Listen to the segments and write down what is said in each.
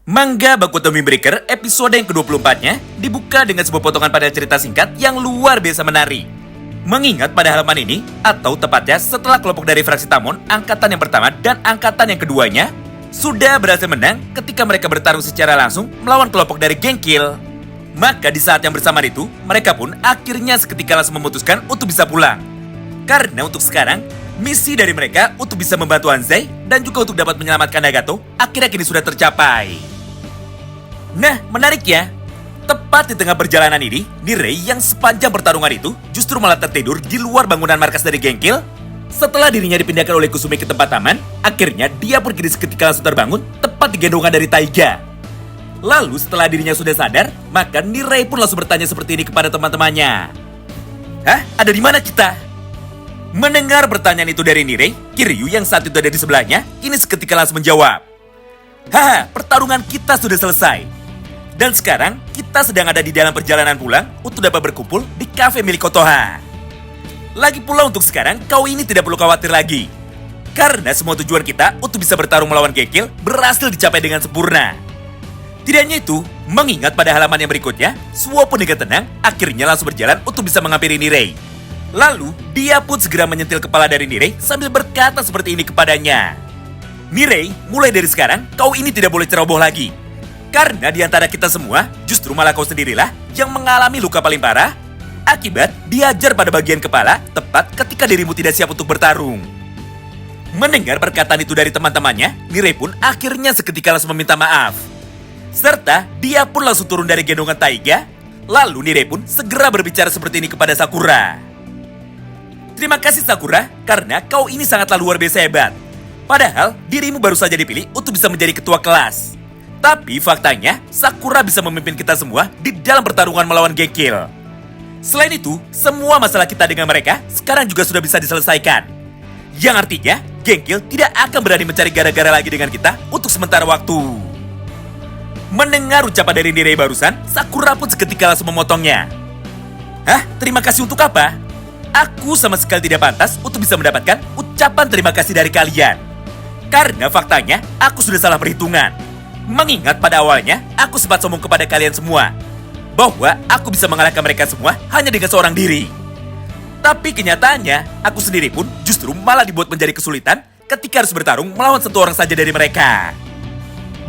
Manga Baku Tommy Breaker episode yang ke-24-nya dibuka dengan sebuah potongan pada cerita singkat yang luar biasa menarik. Mengingat pada halaman ini, atau tepatnya setelah kelompok dari fraksi Tamon, angkatan yang pertama dan angkatan yang keduanya, sudah berhasil menang ketika mereka bertarung secara langsung melawan kelompok dari geng Kill. Maka di saat yang bersamaan itu, mereka pun akhirnya seketika langsung memutuskan untuk bisa pulang. Karena untuk sekarang, misi dari mereka untuk bisa membantu Anzai dan juga untuk dapat menyelamatkan Nagato akhirnya kini sudah tercapai. Nah, menarik ya. Tepat di tengah perjalanan ini, Nirei yang sepanjang pertarungan itu justru malah tertidur di luar bangunan markas dari geng Kill. Setelah dirinya dipindahkan oleh Kusumi ke tempat taman, akhirnya dia pun kini seketika langsung terbangun tepat di gendongan dari Taiga. Lalu setelah dirinya sudah sadar, maka Nirei pun langsung bertanya seperti ini kepada teman-temannya. Hah? Ada di mana kita? Mendengar pertanyaan itu dari Nirei, Kiryu yang saat itu ada di sebelahnya, kini seketika langsung menjawab. Haha, pertarungan kita sudah selesai. Dan sekarang, kita sedang ada di dalam perjalanan pulang untuk dapat berkumpul di kafe milik Kotoha. Lagi pula untuk sekarang, kau ini tidak perlu khawatir lagi. Karena semua tujuan kita untuk bisa bertarung melawan geng Kill berhasil dicapai dengan sempurna. Tidak hanya itu, mengingat pada halaman yang berikutnya, Suo pun dengan tenang akhirnya langsung berjalan untuk bisa menghampiri Nirei. Lalu, dia pun segera menyentil kepala dari Nirei sambil berkata seperti ini kepadanya. Nirei, mulai dari sekarang, kau ini tidak boleh ceroboh lagi. Karena di antara kita semua, justru malah kau sendirilah yang mengalami luka paling parah akibat diajar pada bagian kepala tepat ketika dirimu tidak siap untuk bertarung. Mendengar perkataan itu dari teman-temannya, Nirei pun akhirnya seketika langsung meminta maaf. Serta dia pun langsung turun dari gendongan Taiga, lalu Nirei pun segera berbicara seperti ini kepada Sakura. Terima kasih Sakura, karena kau ini sangatlah luar biasa hebat. Padahal dirimu baru saja dipilih untuk bisa menjadi ketua kelas. Tapi faktanya, Sakura bisa memimpin kita semua di dalam pertarungan melawan geng Kill. Selain itu, semua masalah kita dengan mereka sekarang juga sudah bisa diselesaikan. Yang artinya, geng Kill tidak akan berani mencari gara-gara lagi dengan kita untuk sementara waktu. Mendengar ucapan dari Nirei barusan, Sakura pun seketika langsung memotongnya. Hah? Terima kasih untuk apa? Aku sama sekali tidak pantas untuk bisa mendapatkan ucapan terima kasih dari kalian. Karena faktanya, aku sudah salah perhitungan. Mengingat pada awalnya, aku sempat sombong kepada kalian semua bahwa aku bisa mengalahkan mereka semua hanya dengan seorang diri. Tapi kenyataannya, aku sendiri pun justru malah dibuat menjadi kesulitan ketika harus bertarung melawan satu orang saja dari mereka.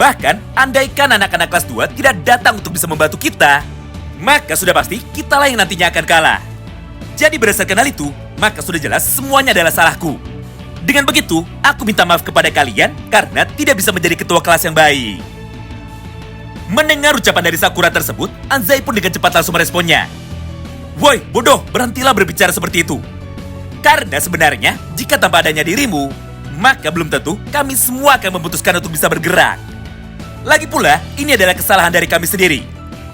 Bahkan, andaikan anak-anak kelas 2 tidak datang untuk bisa membantu kita, maka sudah pasti kitalah yang nantinya akan kalah. Jadi berdasarkan hal itu, maka sudah jelas semuanya adalah salahku. Dengan begitu, aku minta maaf kepada kalian karena tidak bisa menjadi ketua kelas yang baik. Mendengar ucapan dari Sakura tersebut, Anzai pun dengan cepat langsung meresponnya. Woi, bodoh, berhentilah berbicara seperti itu. Karena sebenarnya, jika tanpa adanya dirimu, maka belum tentu kami semua akan memutuskan untuk bisa bergerak. Lagi pula, ini adalah kesalahan dari kami sendiri.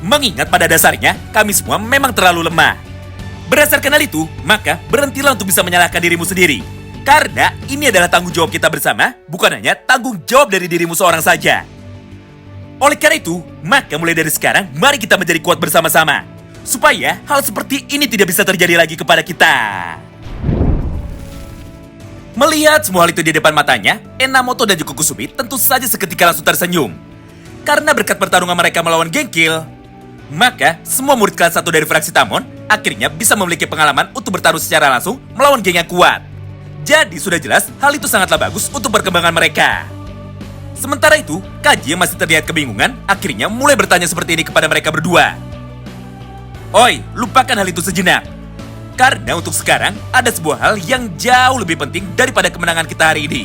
Mengingat pada dasarnya, kami semua memang terlalu lemah. Berdasarkan hal itu, maka berhentilah untuk bisa menyalahkan dirimu sendiri. Karena ini adalah tanggung jawab kita bersama, bukan hanya tanggung jawab dari dirimu seorang saja. Oleh karena itu, maka mulai dari sekarang, mari kita menjadi kuat bersama-sama. Supaya hal seperti ini tidak bisa terjadi lagi kepada kita. Melihat semua hal itu di depan matanya, Enamoto dan juga Kusumi tentu saja seketika langsung tersenyum. Karena berkat pertarungan mereka melawan geng Kill, maka semua murid kelas 1 dari fraksi Tamon akhirnya bisa memiliki pengalaman untuk bertarung secara langsung melawan geng yang kuat. Jadi sudah jelas hal itu sangatlah bagus untuk perkembangan mereka. Sementara itu, Kaji yang masih terlihat kebingungan akhirnya mulai bertanya seperti ini kepada mereka berdua. Oi, lupakan hal itu sejenak. Karena untuk sekarang ada sebuah hal yang jauh lebih penting daripada kemenangan kita hari ini.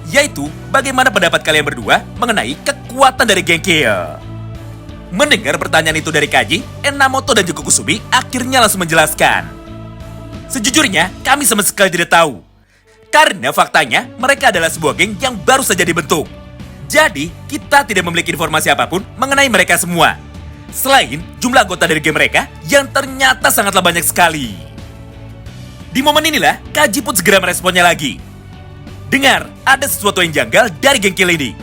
Yaitu bagaimana pendapat kalian berdua mengenai kekuatan dari geng Kill. Mendengar pertanyaan itu dari Kaji, Enamoto dan juga Kusumi akhirnya langsung menjelaskan. Sejujurnya, kami sama sekali tidak tahu. Karena faktanya, mereka adalah sebuah geng yang baru saja dibentuk. Jadi, kita tidak memiliki informasi apapun mengenai mereka semua. Selain jumlah anggota dari geng mereka yang ternyata sangatlah banyak sekali. Di momen inilah, Kaji pun segera meresponnya lagi. Dengar, ada sesuatu yang janggal dari geng Kill ini.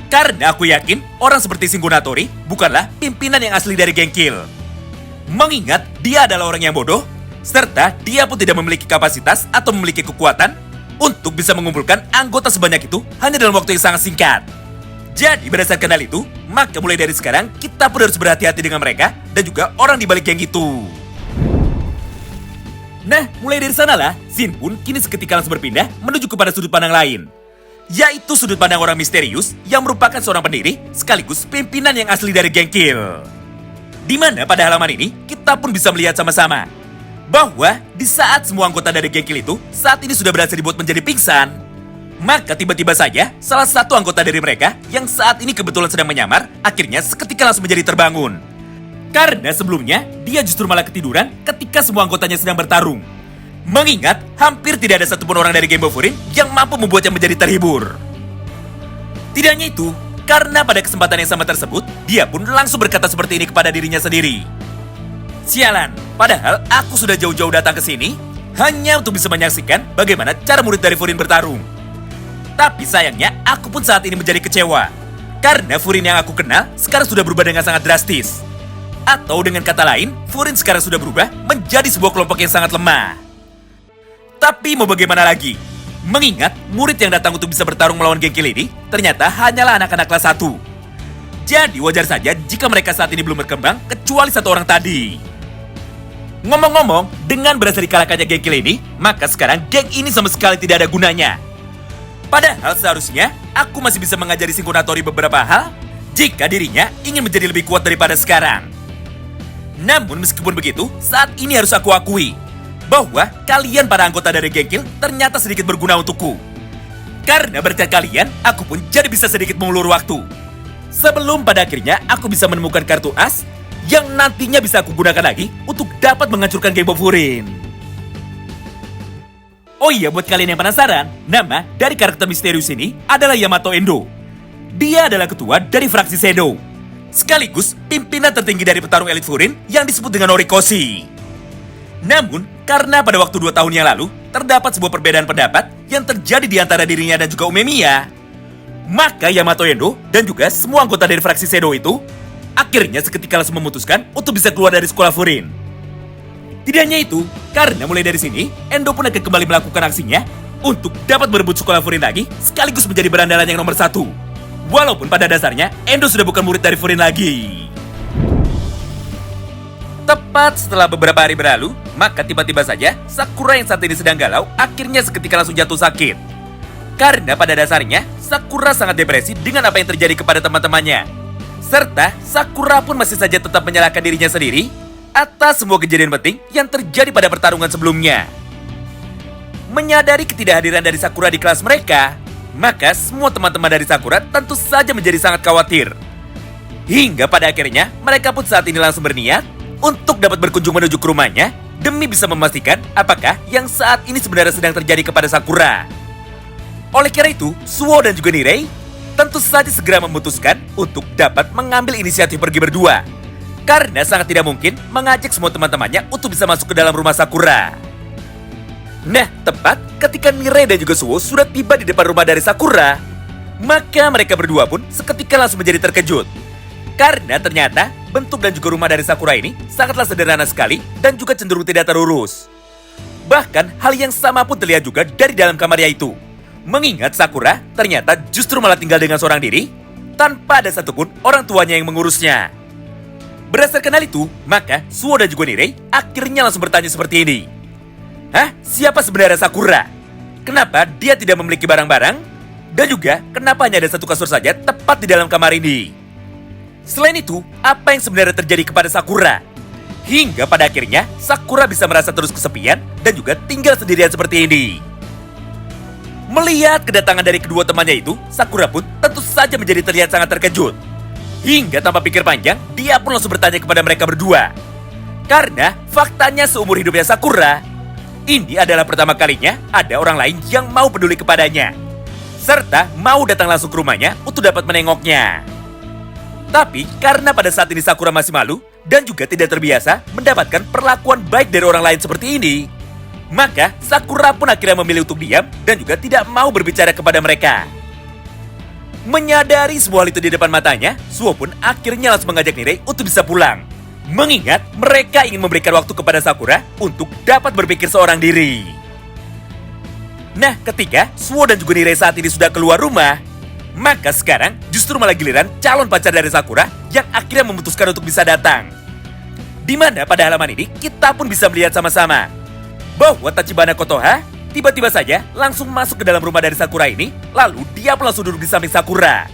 Karena aku yakin, orang seperti Shingo-Natori bukanlah pimpinan yang asli dari geng Kill. Mengingat, dia adalah orang yang bodoh, serta dia pun tidak memiliki kapasitas atau memiliki kekuatan untuk bisa mengumpulkan anggota sebanyak itu hanya dalam waktu yang sangat singkat. Jadi berdasarkan hal itu, maka mulai dari sekarang kita pun harus berhati-hati dengan mereka dan juga orang di balik geng itu. Nah, mulai dari sanalah, Shin pun kini seketika langsung berpindah menuju kepada sudut pandang lain. Yaitu sudut pandang orang misterius yang merupakan seorang pendiri sekaligus pimpinan yang asli dari geng Kill. Di mana pada halaman ini, kita pun bisa melihat sama-sama bahwa di saat semua anggota dari geng Kill itu saat ini sudah berhasil dibuat menjadi pingsan, maka tiba-tiba saja salah satu anggota dari mereka yang saat ini kebetulan sedang menyamar akhirnya seketika langsung menjadi terbangun. Karena sebelumnya dia justru malah ketiduran ketika semua anggotanya sedang bertarung. Mengingat hampir tidak ada satupun orang dari geng Bofurin yang mampu membuatnya menjadi terhibur. Tidak hanya itu, karena pada kesempatan yang sama tersebut, dia pun langsung berkata seperti ini kepada dirinya sendiri. Sialan, padahal aku sudah jauh-jauh datang ke sini hanya untuk bisa menyaksikan bagaimana cara murid dari Furin bertarung. Tapi sayangnya, aku pun saat ini menjadi kecewa. Karena Furin yang aku kenal sekarang sudah berubah dengan sangat drastis. Atau dengan kata lain, Furin sekarang sudah berubah menjadi sebuah kelompok yang sangat lemah. Tapi mau bagaimana lagi? Mengingat murid yang datang untuk bisa bertarung melawan geng Kill ini ternyata hanyalah anak-anak kelas 1. Jadi wajar saja jika mereka saat ini belum berkembang kecuali satu orang tadi. Ngomong-ngomong, dengan berhasil dikalahkannya geng Kill ini, maka sekarang geng ini sama sekali tidak ada gunanya. Padahal seharusnya aku masih bisa mengajari Shinkonatori beberapa hal jika dirinya ingin menjadi lebih kuat daripada sekarang. Namun meskipun begitu, saat ini harus aku akui bahwa kalian para anggota dari geng Kill ternyata sedikit berguna untukku. Karena berkat kalian, aku pun jadi bisa sedikit mengulur waktu. Sebelum pada akhirnya aku bisa menemukan kartu as yang nantinya bisa aku gunakan lagi untuk dapat menghancurkan geng Bofurin. Oh iya, buat kalian yang penasaran, nama dari karakter misterius ini adalah Yamato Endo. Dia adalah ketua dari fraksi Shadow, sekaligus pimpinan tertinggi dari petarung elit Furin yang disebut dengan Horikoshi. Namun, karena pada waktu 2 tahun yang lalu, terdapat sebuah perbedaan pendapat yang terjadi di antara dirinya dan juga Umemiya, maka Yamato Endo dan juga semua anggota dari fraksi Shadow itu akhirnya seketika langsung memutuskan untuk bisa keluar dari sekolah Furin. Tidak hanya itu, karena mulai dari sini, Endo pun akan kembali melakukan aksinya untuk dapat merebut sekolah Furin lagi sekaligus menjadi berandalan yang nomor 1. Walaupun pada dasarnya, Endo sudah bukan murid dari Furin lagi. Tepat setelah beberapa hari berlalu, maka tiba-tiba saja Sakura yang saat ini sedang galau akhirnya seketika langsung jatuh sakit. Karena pada dasarnya, Sakura sangat depresi dengan apa yang terjadi kepada teman-temannya. Serta Sakura pun masih saja tetap menyalahkan dirinya sendiri atas semua kejadian penting yang terjadi pada pertarungan sebelumnya. Menyadari ketidakhadiran dari Sakura di kelas mereka, maka semua teman-teman dari Sakura tentu saja menjadi sangat khawatir. Hingga pada akhirnya, mereka pun saat ini langsung berniat untuk dapat berkunjung menuju ke rumahnya demi bisa memastikan apakah yang saat ini sebenarnya sedang terjadi kepada Sakura. Oleh karena itu, Suo dan juga Nirei tentu saja segera memutuskan untuk dapat mengambil inisiatif pergi berdua. Karena sangat tidak mungkin mengajak semua teman-temannya untuk bisa masuk ke dalam rumah Sakura. Nah, tepat ketika Nirei dan juga Suo sudah tiba di depan rumah dari Sakura, maka mereka berdua pun seketika langsung menjadi terkejut. Karena ternyata bentuk dan juga rumah dari Sakura ini sangatlah sederhana sekali dan juga cenderung tidak terurus. Bahkan hal yang sama pun terlihat juga dari dalam kamarnya itu. Mengingat Sakura ternyata justru malah tinggal dengan seorang diri tanpa ada satupun orang tuanya yang mengurusnya. Berdasarkan hal itu, maka Suo dan juga Nirei akhirnya langsung bertanya seperti ini. Hah? Siapa sebenarnya Sakura? Kenapa dia tidak memiliki barang-barang? Dan juga kenapa hanya ada satu kasur saja tepat di dalam kamar ini? Selain itu, apa yang sebenarnya terjadi kepada Sakura? Hingga pada akhirnya, Sakura bisa merasa terus kesepian dan juga tinggal sendirian seperti ini. Melihat kedatangan dari kedua temannya itu, Sakura pun tentu saja menjadi terlihat sangat terkejut. Hingga tanpa pikir panjang, dia pun langsung bertanya kepada mereka berdua. Karena faktanya seumur hidupnya Sakura, ini adalah pertama kalinya ada orang lain yang mau peduli kepadanya, serta mau datang langsung ke rumahnya untuk dapat menengoknya. Tapi karena pada saat ini Sakura masih malu dan juga tidak terbiasa mendapatkan perlakuan baik dari orang lain seperti ini, maka Sakura pun akhirnya memilih untuk diam dan juga tidak mau berbicara kepada mereka. Menyadari semua hal itu di depan matanya, Suo pun akhirnya langsung mengajak Nirei untuk bisa pulang. Mengingat mereka ingin memberikan waktu kepada Sakura untuk dapat berpikir seorang diri. Nah, ketika Suo dan juga Nirei saat ini sudah keluar rumah, Maka sekarang justru malah giliran calon pacar dari Sakura yang akhirnya memutuskan untuk bisa datang. Di mana pada halaman ini kita pun bisa melihat sama-sama bahwa Tachibana Kotoha tiba-tiba saja langsung masuk ke dalam rumah dari Sakura ini, lalu dia pun langsung duduk di samping Sakura.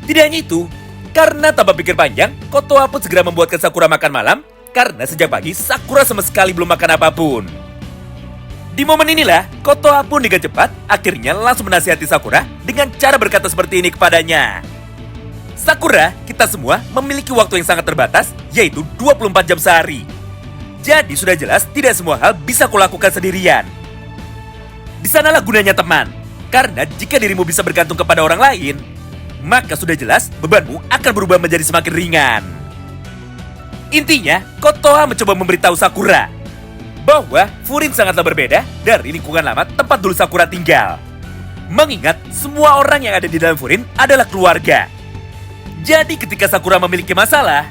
Tidak hanya itu, karena tanpa pikir panjang, Kotoha pun segera membuatkan Sakura makan malam, karena sejak pagi Sakura sama sekali belum makan apapun. Di momen inilah, Kotoha pun dengan cepat akhirnya langsung menasihati Sakura dengan cara berkata seperti ini kepadanya. Sakura, kita semua memiliki waktu yang sangat terbatas, yaitu 24 jam sehari. Jadi sudah jelas tidak semua hal bisa kau lakukan sendirian. Di sanalah gunanya teman, karena jika dirimu bisa bergantung kepada orang lain, maka sudah jelas bebanmu akan berubah menjadi semakin ringan. Intinya, Kotoha mencoba memberitahu Sakura bahwa Furin sangatlah berbeda dari lingkungan lama tempat dulu Sakura tinggal. Mengingat semua orang yang ada di dalam Furin adalah keluarga. Jadi ketika Sakura memiliki masalah,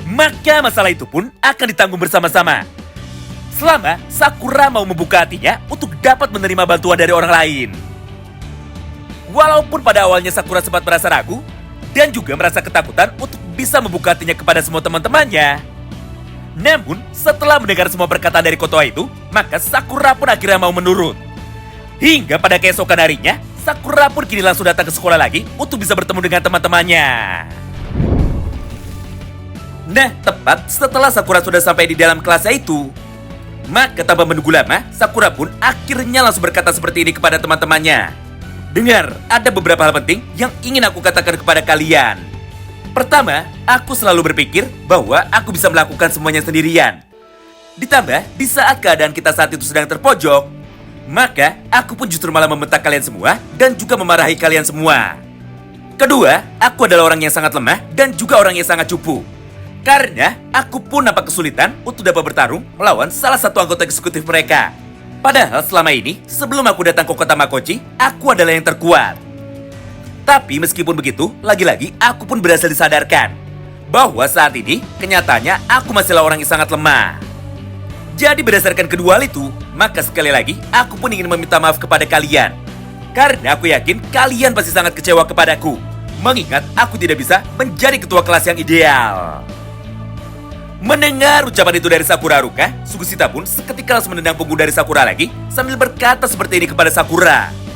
maka masalah itu pun akan ditanggung bersama-sama. Selama Sakura mau membuka hatinya untuk dapat menerima bantuan dari orang lain. Walaupun pada awalnya Sakura sempat merasa ragu dan juga merasa ketakutan untuk bisa membuka hatinya kepada semua teman-temannya, namun setelah mendengar semua perkataan dari Kotoha itu, maka Sakura pun akhirnya mau menurut. Hingga pada keesokan harinya, Sakura pun kini langsung datang ke sekolah lagi untuk bisa bertemu dengan teman-temannya. Nah, tepat setelah Sakura sudah sampai di dalam kelasnya itu, maka tanpa menunggu lama, Sakura pun akhirnya langsung berkata seperti ini kepada teman-temannya. Dengar, ada beberapa hal penting yang ingin aku katakan kepada kalian. Pertama, aku selalu berpikir bahwa aku bisa melakukan semuanya sendirian. Ditambah, di saat keadaan kita saat itu sedang terpojok, maka aku pun justru malah membentak kalian semua dan juga memarahi kalian semua. Kedua, aku adalah orang yang sangat lemah dan juga orang yang sangat cupu. Karena aku pun nampak kesulitan untuk dapat bertarung melawan salah satu anggota eksekutif mereka. Padahal selama ini, sebelum aku datang ke kota Makochi, aku adalah yang terkuat. Tapi meskipun begitu, lagi-lagi aku pun berhasil disadarkan bahwa saat ini kenyataannya aku masihlah orang yang sangat lemah. Jadi berdasarkan kedua hal itu, maka sekali lagi aku pun ingin meminta maaf kepada kalian. Karena aku yakin kalian pasti sangat kecewa kepadaku, mengingat aku tidak bisa menjadi ketua kelas yang ideal. Mendengar ucapan itu dari Sakura Haruka, Sugeshita pun seketika langsung menendang punggung dari Sakura lagi sambil berkata seperti ini kepada Sakura.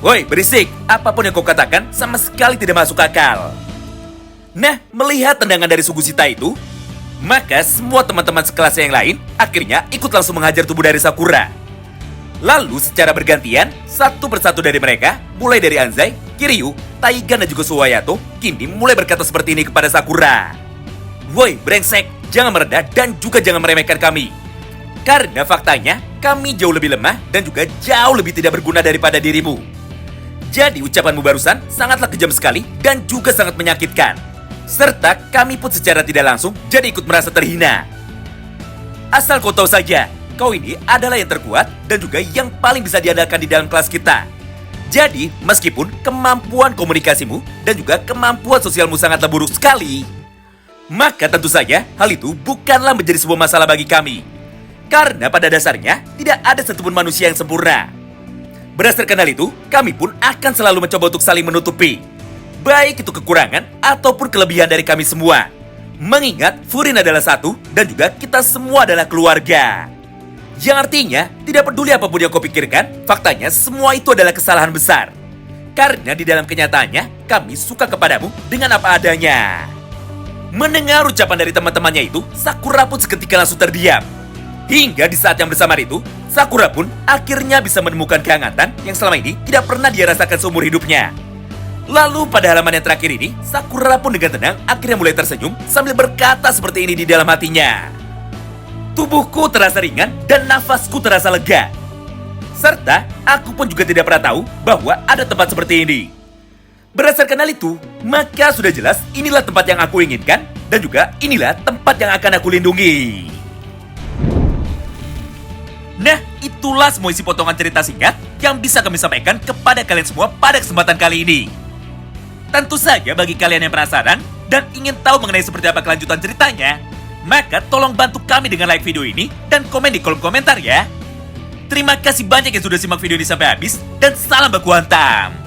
Woi, berisik, apapun yang kau katakan sama sekali tidak masuk akal. Nah, melihat tendangan dari Sugeshita itu, maka semua teman-teman sekelasnya yang lain akhirnya ikut langsung menghajar tubuh dari Sakura. Lalu secara bergantian, satu persatu dari mereka, mulai dari Anzai, Kiryu, Taigan dan juga Suwayato, kini mulai berkata seperti ini kepada Sakura. Woi, brengsek, jangan merendah dan juga jangan meremehkan kami. Karena faktanya, kami jauh lebih lemah dan juga jauh lebih tidak berguna daripada dirimu. Jadi ucapanmu barusan sangatlah kejam sekali dan juga sangat menyakitkan. Serta kami pun secara tidak langsung jadi ikut merasa terhina. Asal kau tahu saja, kau ini adalah yang terkuat dan juga yang paling bisa diandalkan di dalam kelas kita. Jadi, meskipun kemampuan komunikasimu dan juga kemampuan sosialmu sangatlah buruk sekali, maka tentu saja hal itu bukanlah menjadi sebuah masalah bagi kami. Karena pada dasarnya tidak ada satupun manusia yang sempurna. Berdasarkan hal itu, kami pun akan selalu mencoba untuk saling menutupi, baik itu kekurangan ataupun kelebihan dari kami semua. Mengingat Furin adalah satu dan juga kita semua adalah keluarga. Yang artinya, tidak peduli apapun yang kau pikirkan, faktanya semua itu adalah kesalahan besar. Karena di dalam kenyataannya, kami suka kepadamu dengan apa adanya. Mendengar ucapan dari teman-temannya itu, Sakura pun seketika langsung terdiam. Hingga di saat yang bersamaan itu, Sakura pun akhirnya bisa menemukan kehangatan yang selama ini tidak pernah dia rasakan seumur hidupnya. Lalu pada halaman yang terakhir ini, Sakura pun dengan tenang akhirnya mulai tersenyum sambil berkata seperti ini di dalam hatinya. Tubuhku terasa ringan dan nafasku terasa lega. Serta aku pun juga tidak pernah tahu bahwa ada tempat seperti ini. Berdasarkan hal itu, maka sudah jelas inilah tempat yang aku inginkan dan juga inilah tempat yang akan aku lindungi. Nah, itulah semua isi potongan cerita singkat yang bisa kami sampaikan kepada kalian semua pada kesempatan kali ini. Tentu saja bagi kalian yang penasaran dan ingin tahu mengenai seperti apa kelanjutan ceritanya, maka tolong bantu kami dengan like video ini dan komen di kolom komentar ya. Terima kasih banyak yang sudah simak video ini sampai habis dan salam baku hantam.